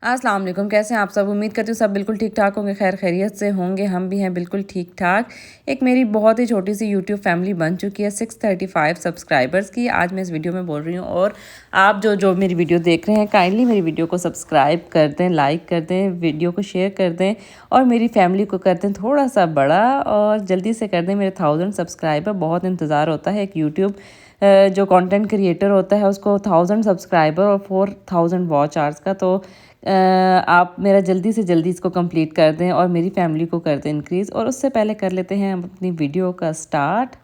अस्सलाम वालेकुम, कैसे हैं आप सब? उम्मीद करती हूँ सब बिल्कुल ठीक-ठाक होंगे, खैर खैरियत से होंगे। हम भी हैं बिल्कुल ठीक-ठाक। एक मेरी बहुत ही छोटी-सी यूट्यूब फैमिली बन चुकी है 635 सब्सक्राइबर्स की। आज मैं इस वीडियो में बोल रही हूँ और आप जो जो मेरी वीडियो देख रहे हैं, काइंडली मेरी वीडियो को सब्सक्राइब कर दें, लाइक कर दें, वीडियो को शेयर कर दें और मेरी फैमिली को कर दें थोड़ा-सा बड़ा और जल्दी से कर दें मेरे 1000 सब्सक्राइबर। बहुत इंतज़ार होता है एक यूट्यूब जो कंटेंट क्रिएटर होता है उसको 1000 सब्सक्राइबर और 4000 वॉच आवर्स का। तो आप मेरा जल्दी से जल्दी इसको कंप्लीट कर दें और मेरी फैमिली को कर दें इंक्रीज़। और उससे पहले कर लेते हैं हम अपनी वीडियो का स्टार्ट।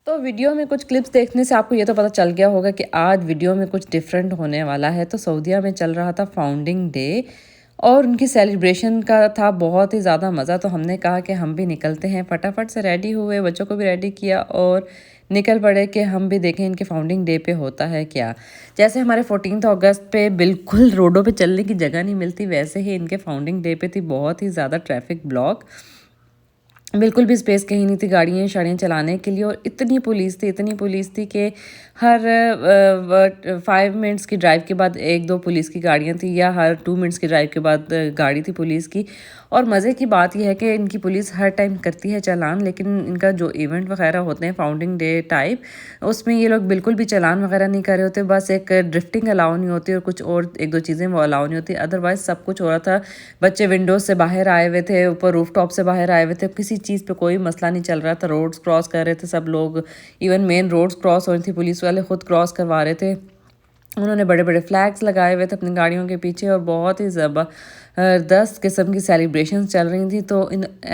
तो वीडियो में कुछ क्लिप्स देखने से आपको ये तो पता चल गया होगा कि आज वीडियो में कुछ डिफरेंट होने वाला है। तो सऊदीया में चल रहा था फाउंडिंग डे और उनकी सेलिब्रेशन का था बहुत ही ज़्यादा मज़ा। तो हमने कहा कि हम भी निकलते हैं, फटाफट से रेडी हुए, बच्चों को भी रेडी किया और निकल पड़े कि हम भी देखें इनके फाउंडिंग डे पे होता है क्या। जैसे हमारे 14 अगस्त पे बिल्कुल रोडों पे चलने की जगह नहीं मिलती, वैसे ही इनके फाउंडिंग डे पे थी बहुत ही ज़्यादा ट्रैफिक ब्लॉक। बिल्कुल भी स्पेस कहीं नहीं थी गाड़ियाँ शाड़ियाँ चलाने के लिए और इतनी पुलिस थी कि हर 5 मिनट्स की ड्राइव के बाद 1-2 पुलिस की गाड़ियाँ थी या हर 2 मिनट्स की ड्राइव के बाद गाड़ी थी पुलिस की। और मज़े की बात यह है कि इनकी पुलिस हर टाइम करती है चालान, लेकिन इनका जो इवेंट वगैरह होते हैं फाउंडिंग डे टाइप, उसमें ये लोग बिल्कुल भी चालान वगैरह नहीं कर रहे होते। बस एक ड्रिफ्टिंग अलाउ नहीं होती और कुछ और 1-2 चीज़ें वो अलाउ नहीं होती, अदरवाइज़ सब कुछ हो रहा था। बच्चे विंडोज से बाहर आए हुए थे, ऊपर रूफ टॉप से बाहर आए हुए थे, किसी चीज़ पे कोई मसला नहीं चल रहा था। रोड्स क्रॉस कर रहे थे सब लोग, इवन मेन रोड्स क्रॉस हो रही थी, पुलिस वाले खुद क्रॉस करवा रहे थे। उन्होंने बड़े बड़े फ्लैग्स लगाए हुए थे अपनी गाड़ियों के पीछे और बहुत ही ज़बरदस्त किस्म की सेलिब्रेशंस चल रही थी। तो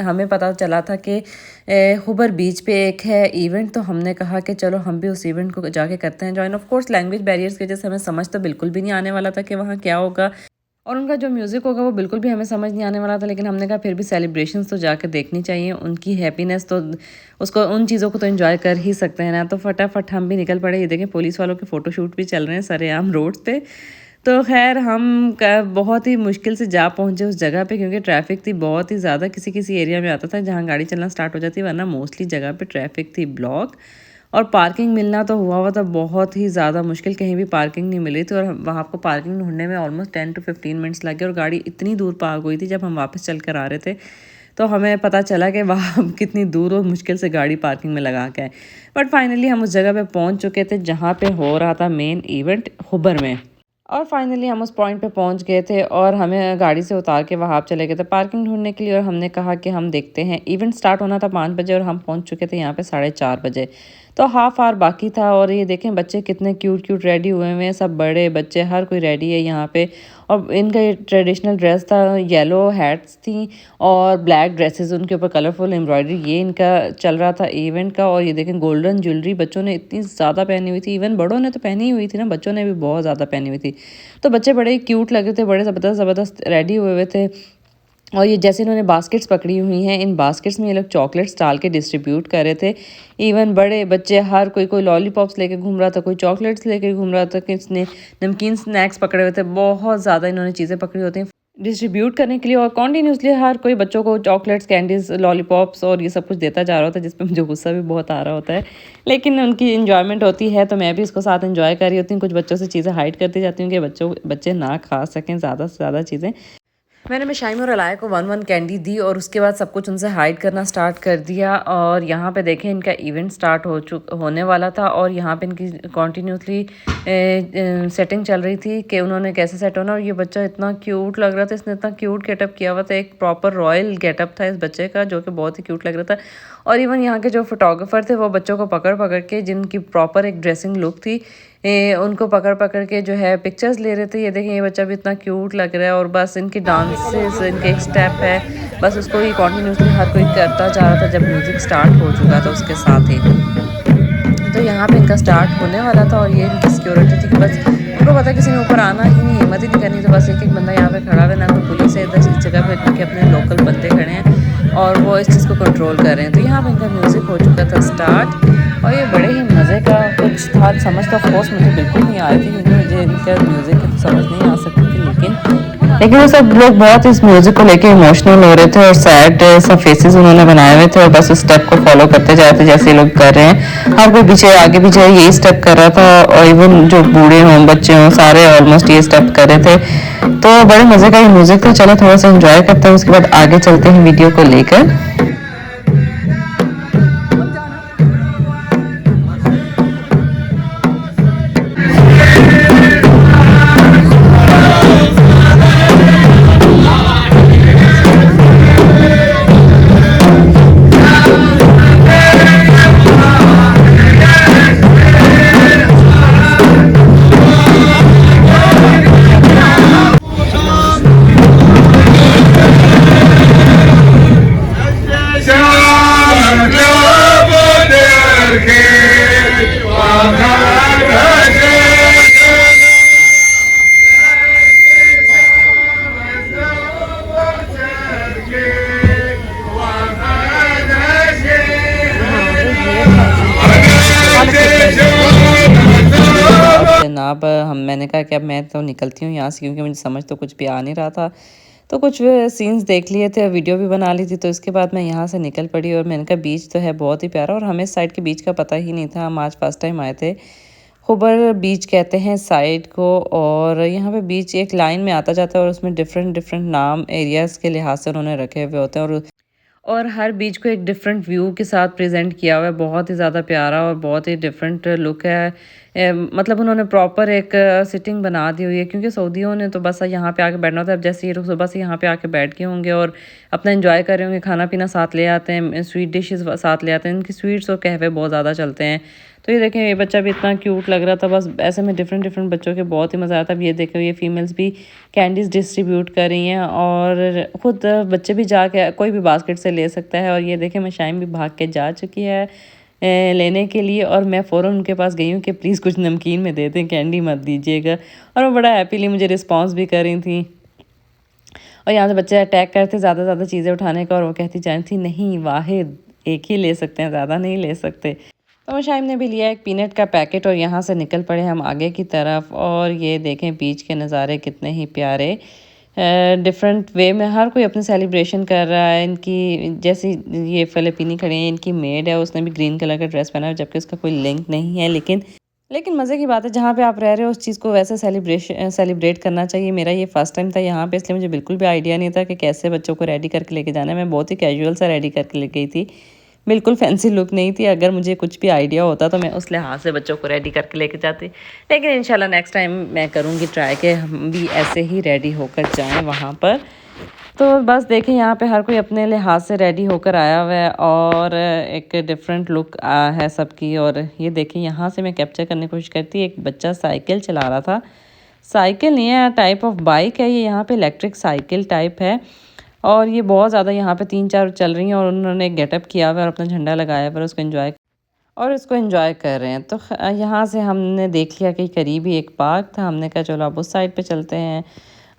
हमें पता चला था कि हुबर बीच पे एक है इवेंट, तो हमने कहा कि चलो हम भी उस इवेंट को जाके करते हैं join. Of course language barriers की वजह से हमें समझ तो बिल्कुल भी नहीं आने वाला था कि वहाँ क्या होगा और उनका जो म्यूज़िक होगा वो बिल्कुल भी हमें समझ नहीं आने वाला था। लेकिन हमने कहा फिर भी सेलिब्रेशंस तो जाकर देखनी चाहिए, उनकी हैप्पीनेस तो उसको उन चीज़ों को तो एंजॉय कर ही सकते हैं ना। तो फटाफट हम भी निकल पड़े। ये देखें पुलिस वालों के फ़ोटोशूट भी चल रहे हैं सरेआम रोड पे। तो खैर हम बहुत ही मुश्किल से जा पहुँचे उस जगह पे, क्योंकि ट्रैफिक थी बहुत ही ज़्यादा। किसी किसी एरिया में आता था जहाँ गाड़ी चलना स्टार्ट हो जाती, वरना मोस्टली जगह पे ट्रैफिक थी ब्लॉक। और पार्किंग मिलना तो हुआ था बहुत ही ज़्यादा मुश्किल, कहीं भी पार्किंग नहीं मिली थी और वहाँ को पार्किंग ढूंढने में ऑलमोस्ट 10 to 15 मिनट्स लगे और गाड़ी इतनी दूर पार्क हुई थी। जब हम वापस चल कर आ रहे थे तो हमें पता चला कि वहाँ कितनी दूर और मुश्किल से गाड़ी पार्किंग में लगा के आए। बट फाइनली हम उस जगह पे पहुँच चुके थे जहाँ पे हो रहा था मेन इवेंट हुबर में। और फाइनली हम उस पॉइंट पे पहुंच गए थे और हमें गाड़ी से उतार के वहाँ आप चले गए थे पार्किंग ढूंढने के लिए। और हमने कहा कि हम देखते हैं, इवेंट स्टार्ट होना था 5 बजे और हम पहुंच चुके थे यहाँ पे 4:30 बजे। तो हाफ आवर बाकी था और ये देखें बच्चे कितने क्यूट क्यूट रेडी हुए हुए हैं, सब बड़े बच्चे हर कोई रेडी है यहाँ पे। और इनका ये ट्रेडिशनल ड्रेस था, येलो हैट्स थी और ब्लैक ड्रेसेस, उनके ऊपर कलरफुल एम्ब्रॉयडरी, ये इनका चल रहा था इवेंट का। और ये देखें गोल्डन ज्वेलरी बच्चों ने इतनी ज़्यादा पहनी हुई थी, इवन बड़ों ने तो पहनी हुई थी ना, बच्चों ने भी बहुत ज़्यादा पहनी हुई थी। तो बच्चे बड़े क्यूट लग रहे थे, बड़े ज़बरदस्त ज़बरदस्त रेडी हुए हुए थे। और ये जैसे इन्होंने बास्केट्स पकड़ी हुई हैं, इन बास्केट्स में ये लोग चॉकलेट्स डाल के डिस्ट्रीब्यूट कर रहे थे। इवन बड़े बच्चे हर कोई कोई लॉलीपॉप्स लेके घूम रहा था, कोई चॉकलेट्स लेके घूम रहा था, किसने नमकीन स्नैक्स पकड़े हुए थे। बहुत ज़्यादा इन्होंने चीज़ें पकड़ी होती हैं डिस्ट्रीब्यूट करने के लिए और कॉन्टीन्यूसली हर कोई बच्चों को चॉकलेट्स, कैंडीज़, लॉलीपॉप्स और ये सब कुछ देता जा रहा होता है, जिस पे मुझे गुस्सा भी बहुत आ रहा होता है। लेकिन उनकी इन्जॉयमेंट होती है तो मैं भी इसको साथ इन्जॉय कर रही होती हूँ। कुछ बच्चों से चीज़ें हाइड करती जाती हूँ कि बच्चे ना खा सकें ज़्यादा से ज़्यादा चीज़ें। मैंने मिशाइम और अलाया को 1-1 कैंडी दी और उसके बाद सब कुछ उनसे हाइड करना स्टार्ट कर दिया। और यहाँ पे देखें इनका इवेंट स्टार्ट होने वाला था और यहाँ पे इनकी कॉन्टीन्यूसली सेटिंग चल रही थी कि उन्होंने कैसे सेट होना। और ये बच्चा इतना क्यूट लग रहा था, इसने इतना क्यूट गेटअप किया हुआ था, एक प्रॉपर रॉयल गेटअप था इस बच्चे का जो कि बहुत ही क्यूट लग रहा था। और इवन यहाँ के जो फोटोग्राफर थे वो बच्चों को पकड़ पकड़ के, जिनकी प्रॉपर एक ड्रेसिंग लुक थी, उनको पकड़ पकड़ के जो है पिक्चर्स ले रहे थे। ये देखें ये बच्चा भी इतना क्यूट लग रहा है और बस इनकी डांसेस, इनके एक स्टेप है, बस उसको ही कॉन्टीन्यूसली हर कोई करता जा रहा था। जब म्यूज़िक स्टार्ट हो चुका था उसके साथ ही तो यहाँ पे इनका स्टार्ट होने वाला था। और ये इनकी सिक्योरिटी थी कि बस उनको पता किसी ने ऊपर आना ही नहीं, हिम्मत ही नहीं करनी, तो बस एक एक बंदा यहाँ पे खड़ा हुआ, ना तो पुलिस है, इधर इस जगह पे इनके अपने लोकल बंदे खड़े हैं और वो इस चीज़ को कंट्रोल कर रहे हैं। तो यहाँ पे इनका म्यूज़िक हो चुका था स्टार्ट और ये बड़े ही मज़े का कुछ था। समझ तो ऑफकोर्स मुझे बिल्कुल नहीं आ रही थी, क्योंकि मुझे इनका म्यूज़िक समझ नहीं आ सकती थी, लेकिन लेकिन वो सब लोग बहुत इस म्यूजिक को लेके इमोशनल हो रहे थे और सैड सब फेसेस उन्होंने बनाए हुए थे और बस उस स्टेप को फॉलो करते जाते जैसे ये लोग कर रहे हैं। हर कोई पीछे आगे पीछे यही स्टेप कर रहा था और इवन जो बूढ़े हों बच्चे हों सारे ऑलमोस्ट ये स्टेप कर रहे थे। तो बड़े मजे का ये म्यूजिक था। चलो थोड़ा सा एंजॉय करते हैं, उसके बाद आगे चलते हैं वीडियो को लेकर। जनाब मैंने कहा कि अब मैं तो निकलती हूँ यहाँ से, क्योंकि मुझे समझ तो कुछ भी आ नहीं रहा था। तो कुछ सीन्स देख लिए थे, वीडियो भी बना ली थी। तो इसके बाद मैं यहाँ से निकल पड़ी और मैंने कहा बीच तो है बहुत ही प्यारा, और हमें साइड के बीच का पता ही नहीं था। हम आज फर्स्ट टाइम आए थे। खुबर बीच कहते हैं साइड को, और यहाँ पे बीच एक लाइन में आता जाता है और उसमें डिफरेंट डिफरेंट नाम एरियाज़ के लिहाज से उन्होंने रखे हुए होते हैं, और हर बीच को एक डिफरेंट व्यू के साथ प्रेजेंट किया हुआ है। बहुत ही ज़्यादा प्यारा और बहुत ही डिफरेंट लुक है। मतलब उन्होंने प्रॉपर एक सिटिंग बना दी हुई है, क्योंकि सऊदियों ने तो बस यहाँ पे आके बैठना होता है। अब जैसे ये लोग सुबह से यहाँ पे आके बैठ गए होंगे और अपना एंजॉय कर रहे होंगे, खाना पीना साथ ले आते हैं, स्वीट डिशेस साथ ले आते हैं। इनकी स्वीट्स और कहवे बहुत ज़्यादा चलते हैं। तो ये देखें, ये बच्चा भी इतना क्यूट लग रहा था। बस ऐसे में डिफरेंट डिफरेंट बच्चों के बहुत ही मज़ा आता है। अब ये देखें, ये फीमेल्स भी कैंडीज़ डिस्ट्रीब्यूट कर रही हैं, और ख़ुद बच्चे भी जाके कोई भी बास्केट से ले सकता है। और ये देखें, मशाइम भी भाग के जा चुकी है लेने के लिए, और मैं फ़ौरन उनके पास गई हूँ कि प्लीज़ कुछ नमकीन में दे दें, कैंडी मत दीजिएगा। और वो बड़ा हैप्पीली मुझे रिस्पॉन्स भी कर रही थी। और यहाँ से बच्चे अटैक करते ज़्यादा ज़्यादा चीज़ें उठाने का, और वो कहती जाती थी नहीं वाहिद एक ही ले सकते हैं, ज़्यादा नहीं ले सकते। तो मशाइम ने भी लिया एक पीनट का पैकेट, और यहाँ से निकल पड़े हम आगे की तरफ। और ये देखें बीच के नज़ारे कितने ही प्यारे, डिफरेंट वे में हर कोई अपनी सेलिब्रेशन कर रहा है। इनकी जैसी ये फ़िलिपीनी खड़ी हैं, इनकी मेड है, उसने भी ग्रीन कलर का ड्रेस पहना है, जबकि उसका कोई लिंक नहीं है। लेकिन मज़े की बात है, जहाँ पे आप रह रहे हो उस चीज़ को वैसे सेलिब्रेट करना चाहिए। मेरा ये फर्स्ट टाइम था यहाँ पे, इसलिए मुझे बिल्कुल भी आइडिया नहीं था कि कैसे बच्चों को रेडी करके लेके जाना है। मैं बहुत ही कैजुअल सा रेडी करके ले गई थी, बिल्कुल फैंसी लुक नहीं थी। अगर मुझे कुछ भी आइडिया होता तो मैं उस लिहाज से बच्चों को रेडी करके लेके जाती। लेकिन इंशाल्लाह नेक्स्ट टाइम मैं करूँगी ट्राई कि हम भी ऐसे ही रेडी होकर जाएं वहाँ पर। तो बस देखें, यहाँ पे हर कोई अपने लिहाज से रेडी होकर आया हुआ है, और एक डिफरेंट लुक है सबकी। और ये देखें, यहाँ से मैं कैप्चर करने की कोशिश करती। एक बच्चा साइकिल चला रहा था, साइकिल नहीं है, टाइप ऑफ बाइक है ये, यहाँ पे इलेक्ट्रिक साइकिल टाइप है। और ये बहुत ज़्यादा यहाँ पे 3-4 चल रही हैं, और उन्होंने एक गेटअप किया हुआ है और अपना झंडा लगाया हुआ है, उसको एंजॉय कर रहे हैं। तो यहाँ से हमने देख लिया कि करीब ही एक पार्क था। हमने कहा चलो अब उस साइड पे चलते हैं,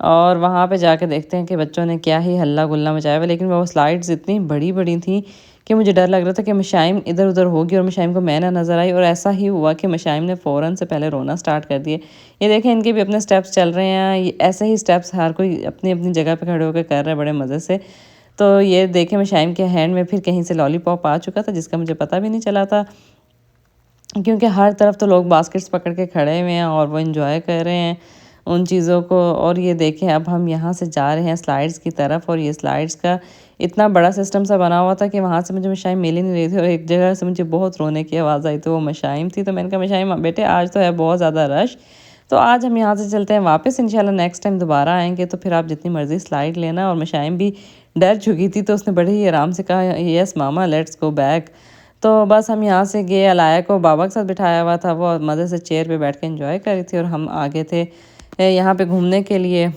और वहाँ पे जाके देखते हैं कि बच्चों ने क्या ही हल्ला गुल्ला मचाया हुआ। लेकिन वो स्लाइड्स इतनी बड़ी बड़ी थी कि मुझे डर लग रहा था कि मशाइम इधर उधर होगी और मशाइम को मैं ना नज़र आई। और ऐसा ही हुआ कि मशाइम ने फ़ौरन से पहले रोना स्टार्ट कर दिए। ये देखें, इनके भी अपने स्टेप्स चल रहे हैं। ऐसे ही स्टेप्स हर कोई अपनी अपनी जगह पे खड़े होकर कर रहा है बड़े मज़े से। तो ये देखें, मशाइम के हैंड में फिर कहीं से लॉलीपॉप आ चुका था, जिसका मुझे पता भी नहीं चला था, क्योंकि हर तरफ तो लोग बास्केट्स पकड़ के खड़े हुए हैं और वो इंजॉय कर रहे हैं उन चीज़ों को। और ये देखें, अब हम यहाँ से जा रहे हैं स्लाइड्स की तरफ, और ये स्लाइड्स का इतना बड़ा सिस्टम सा बना हुआ था कि वहाँ से मुझे मशाइम मिल ही नहीं रही थी। और एक जगह से मुझे बहुत रोने की आवाज़ आई, तो वो मशाइम थी। तो मैंने कहा मशाइम बेटे आज तो है बहुत ज़्यादा रश, तो आज हम यहाँ से चलते हैं वापस। इंशाल्लाह नेक्स्ट टाइम दोबारा आएंगे तो फिर आप जितनी मर्ज़ी स्लाइड लेना। और मशाइम भी डर चुकी थी, तो उसने बड़े ही आराम से कहा yes mama let's go back. तो बस हम यहाँ से गए। अलाया को बाबा के साथ बिठाया हुआ था, वो मज़े से चेयर पे बैठ के एंजॉय कर रही थी, और हम आगे थे यहाँ पे घूमने के लिए।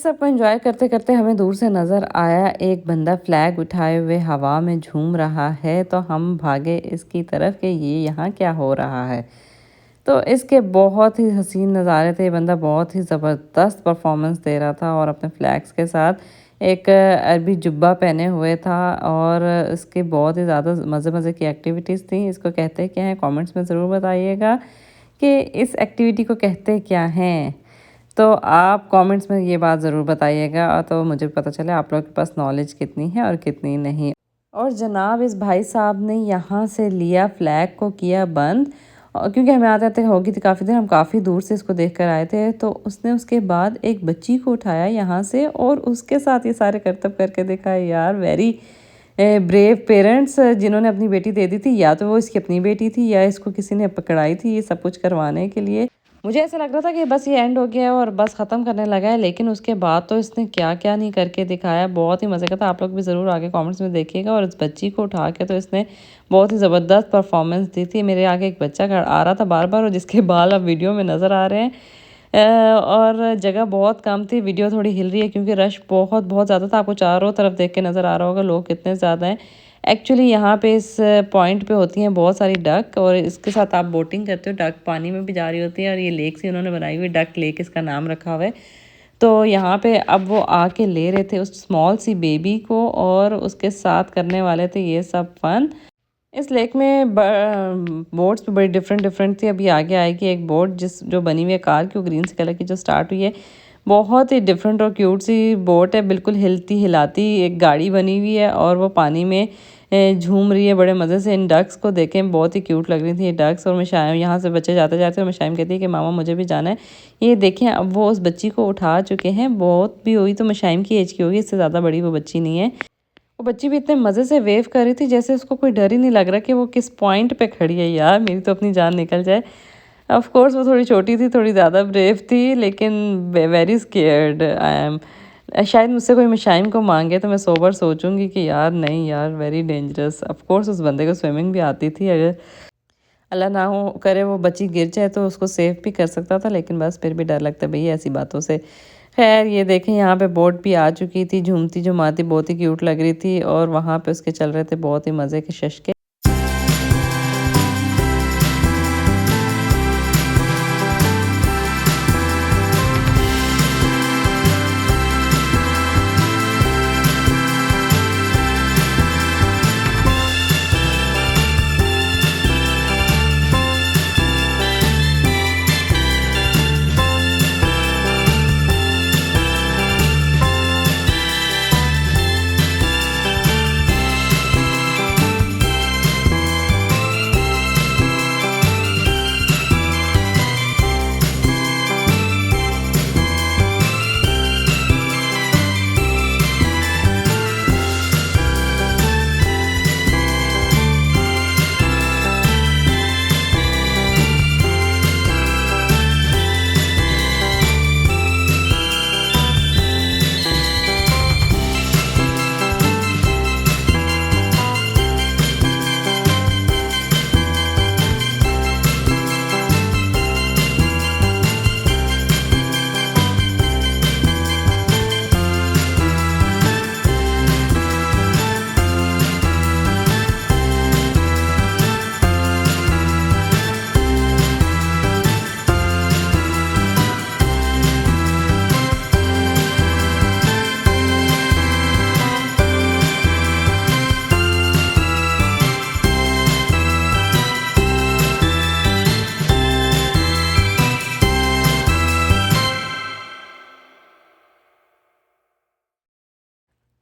सब को एंजॉय करते करते हमें दूर से नज़र आया एक बंदा फ्लैग उठाए हुए हवा में झूम रहा है, तो हम भागे इसकी तरफ कि ये यहाँ क्या हो रहा है। तो इसके बहुत ही हसीन नज़ारे थे। ये बंदा बहुत ही ज़बरदस्त परफॉर्मेंस दे रहा था और अपने फ्लैग्स के साथ एक अरबी जुब्बा पहने हुए था और इसके बहुत ही ज़्यादा मज़े मज़े की एक्टिविटीज़ थी। इसको कहते क्या हैं, कमेंट्स में ज़रूर बताइएगा कि इस एक्टिविटी को कहते क्या हैं। तो आप कमेंट्स में ये बात ज़रूर बताइएगा तो मुझे पता चले आप लोगों के पास नॉलेज कितनी है और कितनी नहीं। और जनाब इस भाई साहब ने यहाँ से लिया फ्लैग को किया बंद, और क्योंकि हमें आते आते हो गई थी काफ़ी देर, हम काफ़ी दूर से इसको देख कर आए थे। तो उसने उसके बाद एक बच्ची को उठाया यहाँ से और उसके साथ ये सारे करतब करके दिखाए। यार वेरी ब्रेव पेरेंट्स जिन्होंने अपनी बेटी दे दी थी, या तो वो इसकी अपनी बेटी थी या इसको किसी ने पकड़ाई थी ये सब कुछ करवाने के लिए। मुझे ऐसा लग रहा था कि बस ये एंड हो गया है और बस ख़त्म करने लगा है, लेकिन उसके बाद तो इसने क्या क्या नहीं करके दिखाया। बहुत ही मज़े का था। आप लोग भी ज़रूर आगे कमेंट्स में देखिएगा। और इस बच्ची को उठा के तो इसने बहुत ही ज़बरदस्त परफॉर्मेंस दी थी। मेरे आगे एक बच्चा आ रहा था बार बार, और जिसके बाल अब वीडियो में नज़र आ रहे हैं। और जगह बहुत कम थी, वीडियो थोड़ी हिल रही है क्योंकि रश बहुत बहुत ज़्यादा था। आपको चारों तरफ देख के नज़र आ रहा होगा लोग कितने ज़्यादा हैं। एक्चुअली यहाँ पे इस पॉइंट पे होती हैं बहुत सारी डक, और इसके साथ आप बोटिंग करते हो। डक पानी में भी जा रही होती है और ये लेक से उन्होंने बनाई हुई डक लेक, इसका नाम रखा हुआ है। तो यहाँ पे अब वो आके ले रहे थे उस स्मॉल सी बेबी को और उसके साथ करने वाले थे ये सब फन। इस लेक में बोट्स भी बड़ी डिफरेंट डिफरेंट थी। अभी आगे आएगी एक बोट जो बनी हुई है कार की, वो ग्रीन से कलर की जो स्टार्ट हुई है। बहुत ही डिफरेंट और क्यूट सी बोट है, बिल्कुल हिलती हिलाती एक गाड़ी बनी हुई है और वो पानी में झूम रही है बड़े मज़े से। इन डक्स को देखें, बहुत ही क्यूट लग रही थी ये डक्स। और मिशाइम यहाँ से बच्चे जाते जाते और मिशाइम कहती है कि मामा मुझे भी जाना है। ये देखें अब वो उस बच्ची को उठा चुके हैं। बहुत भी हुई तो मिशाइम की एज की होगी, इससे ज़्यादा बड़ी वो बच्ची नहीं है। वो बच्ची भी इतने मज़े से वेव कर रही थी जैसे उसको कोई डर ही नहीं लग रहा कि वो किस पॉइंट पे खड़ी है। यार मेरी तो अपनी जान निकल जाए। ऑफ कोर्स वो थोड़ी छोटी थी, थोड़ी ज़्यादा ब्रेव थी, लेकिन वेरी स्केयर्ड आई एम। शायद मुझसे कोई मिशाइम को मांगे तो मैं सोबर सोचूंगी कि यार नहीं यार, वेरी डेंजरस। ऑफ कोर्स उस बंदे को स्विमिंग भी आती थी, अगर अल्लाह ना हो करे वो बच्ची गिर जाए तो उसको सेव भी कर सकता था, लेकिन बस फिर भी डर लगता है भैया ऐसी बातों से। खैर ये देखें यहाँ पे बोट भी आ चुकी थी, झूमती झुमाती बहुत ही क्यूट लग रही थी। और वहाँ पे उसके चल रहे थे बहुत ही मज़े के शश।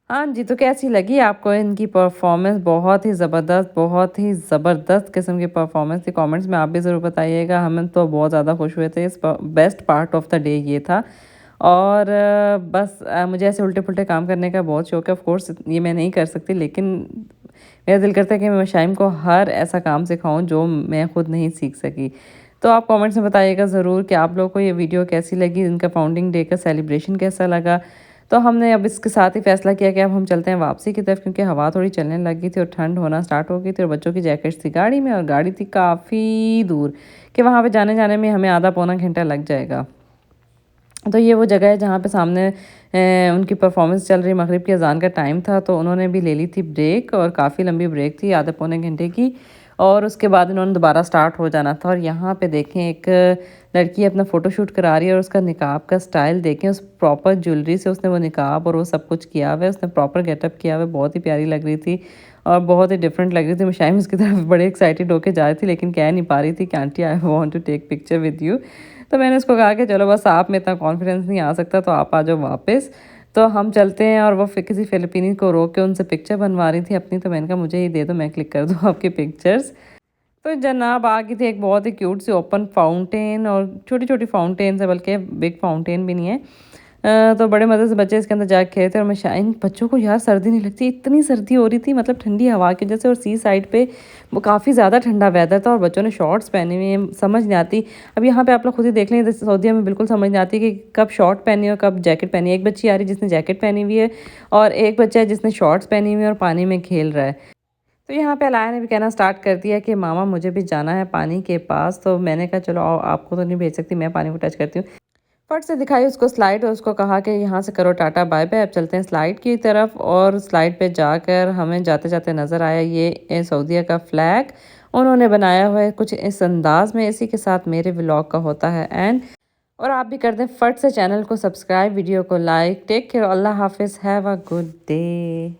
हाँ जी, तो कैसी लगी आपको इनकी परफॉर्मेंस? बहुत ही ज़बरदस्त किस्म की परफॉर्मेंस थी। कमेंट्स में आप भी ज़रूर बताइएगा। हम तो बहुत ज़्यादा खुश हुए थे। इस best part of the day ये था। और बस मुझे ऐसे उल्टे-पुल्टे काम करने का बहुत शौक है। ऑफ़ कोर्स ये मैं नहीं कर सकती, लेकिन मेरा दिल करता है कि मैं शाइम को हर ऐसा काम सिखाऊँ जो मैं खुद नहीं सीख सकी। तो आप कमेंट्स में बताइएगा ज़रूर कि आप लोगों को ये वीडियो कैसी लगी, इनका फाउंडिंग डे का सेलिब्रेशन कैसा लगा। तो हमने अब इसके साथ ही फ़ैसला किया कि अब हम चलते हैं वापसी की तरफ, क्योंकि हवा थोड़ी चलने लगी थी और ठंड होना स्टार्ट हो गई थी और बच्चों की जैकेट्स थी गाड़ी में और गाड़ी थी काफ़ी दूर कि वहाँ पे जाने में हमें आधा पौना घंटा लग जाएगा। तो ये वो जगह है जहाँ पे सामने उनकी परफॉर्मेंस चल रही, मगरिब की अज़ान का टाइम था, तो उन्होंने भी ले ली थी ब्रेक और काफ़ी लंबी ब्रेक थी, आधे पौने घंटे की। और उसके बाद इन्होंने दोबारा स्टार्ट हो जाना था। और यहाँ पे देखें एक लड़की अपना फ़ोटोशूट करा रही है और उसका निकाब का स्टाइल देखें, उस प्रॉपर ज्वेलरी से उसने वो निकाब और वो सब कुछ किया हुआ है, उसने प्रॉपर गेटअप किया हुआ है, बहुत ही प्यारी लग रही थी और बहुत ही डिफरेंट लग रही थी। शायद उसकी तरफ बड़े एक्साइटेड होके जा रही थी, लेकिन कह नहीं पा रही थी कि aunty I want to take picture with you. तो मैंने उसको कहा कि चलो बस आप में इतना कॉन्फिडेंस नहीं आ सकता तो आप आ जाओ वापस। तो हम चलते हैं और वो किसी फ़िलिपीनी को रोक के उनसे पिक्चर बनवा रही थी अपनी, तो मैंने कहा मुझे ही दे दो, मैं क्लिक कर दूँ आपकी पिक्चर्स। तो जनाब आ गई थी एक बहुत ही क्यूट सी ओपन फाउंटेन, और छोटी-छोटी फाउंटेन्स है, बल्कि बिग फाउंटेन भी नहीं है। तो बड़े मज़े से बच्चे इसके अंदर जाके खेले थे और मैं इन बच्चों को यार सर्दी नहीं लगती, इतनी सर्दी हो रही थी, मतलब ठंडी हवा की वजह से, और सी साइड पे वो काफ़ी ज़्यादा ठंडा वेदर था और बच्चों ने शॉर्ट्स पहने हुए हैं, समझ नहीं आती। अब यहाँ पे आप लोग खुद ही देख लें, सऊदीया में बिल्कुल समझ नहीं आती कि कब शॉर्ट पहनी है और कब जैकेट पहनी है। एक बच्ची आ रही है जिसने जैकेट पहनी हुई है और एक बच्चा है जिसने शॉर्ट्स पहनी हुई है और पानी में खेल रहा है। तो यहाँ पे अलाया ने भी कहना स्टार्ट कर दिया कि मामा मुझे भी जाना है पानी के पास। तो मैंने कहा चलो आओ, आपको तो नहीं भेज सकती, मैं पानी को टच करती हूँ। फट से दिखाई उसको स्लाइड और उसको कहा कि यहाँ से करो टाटा बाय बाय, अब चलते हैं स्लाइड की तरफ। और स्लाइड पे जाकर हमें जाते जाते नज़र आया ये सऊदीया का फ्लैग उन्होंने बनाया हुआ है कुछ इस अंदाज में। इसी के साथ मेरे व्लॉग का होता है एंड। और आप भी कर दें फट से चैनल को सब्सक्राइब, वीडियो को लाइक। टेक केयर, अल्लाह हाफिज़, हैव अ गुड डे।